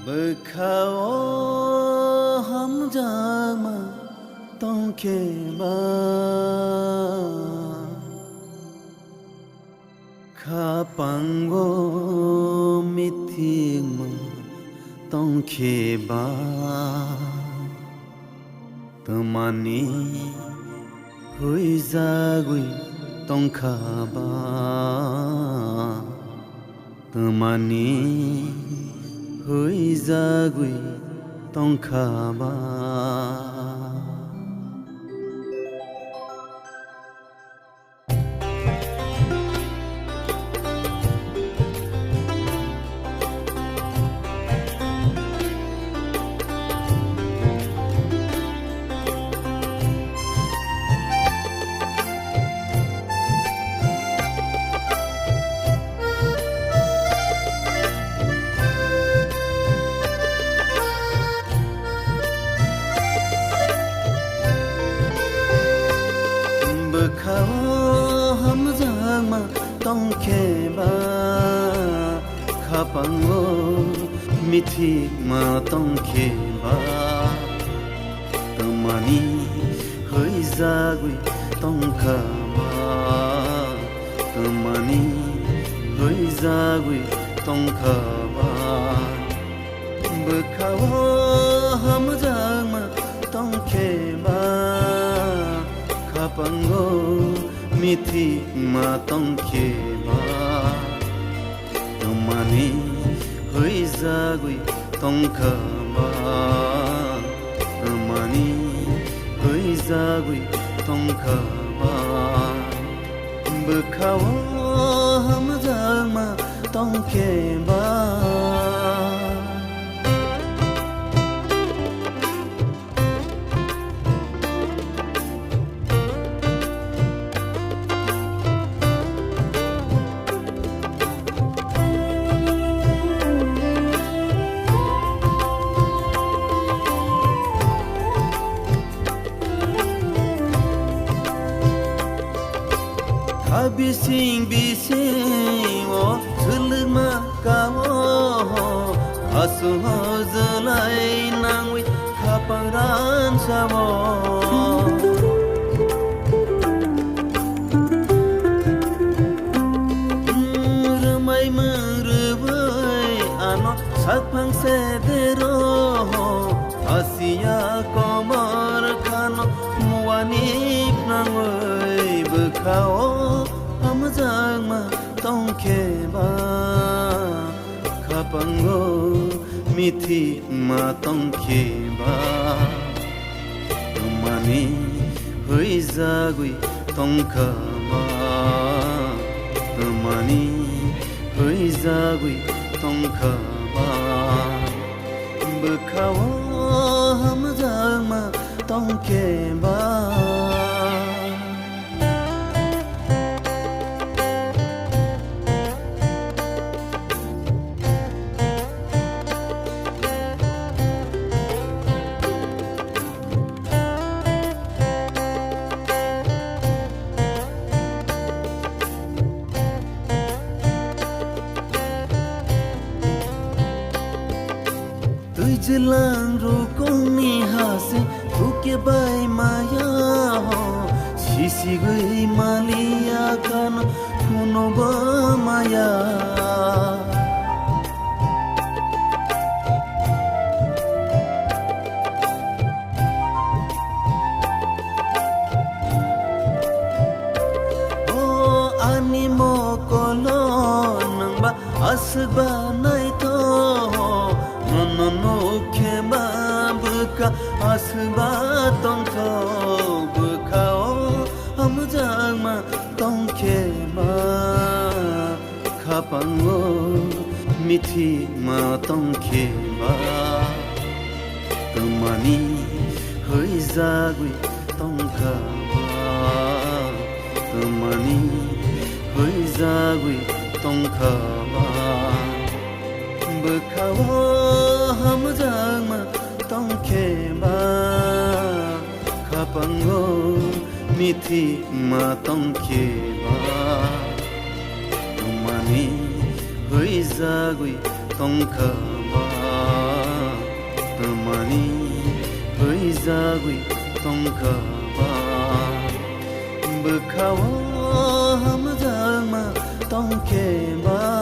Bekao hamjama tonke ba Kapango mithingma tonke ba Tamani hui zagui tongkha ba Tamani hui zagui tongkha ba Bekao hamjama tongke ba Kapango mithingma tongke ba Tamani hui zagui tongkha ba Tamani hui zagui tongkha ba Bekao hamjama tongke ba Kapango mithingma tongke ba Tamani hui zagui tongkha ba Tamani hui zagui tongkha ba Bekao hamjama tongke ba Bising o zulma kawo asu zulai nangwi kaparan sawo rumai merubai ano sakpang sedero asia komar kano muani nangwai bekao hamjama tongke ba Kapango mithingma tongke ba Tamani hui zagui tongkha ba Tamani hui zagui tongkha ba Bekao hamjama tongke ba Jelang rukong ni hase tuke bai maya ho sisi gui malia kan kuno ba maya oh animo kolon nang ba asba nai to no khema buka asba tongkha bukao hamjama tongke ba Kapango mithingma tongke ba Tamani hui zagui tongkha ba Tamani hui zagui tongkha ba Bekao hamjama tongke ba Kapango mithingma tongke ba Tamani hui zagui tongkha ba mani hoi zagui tongkhaba bukhawa hamjama tongkheba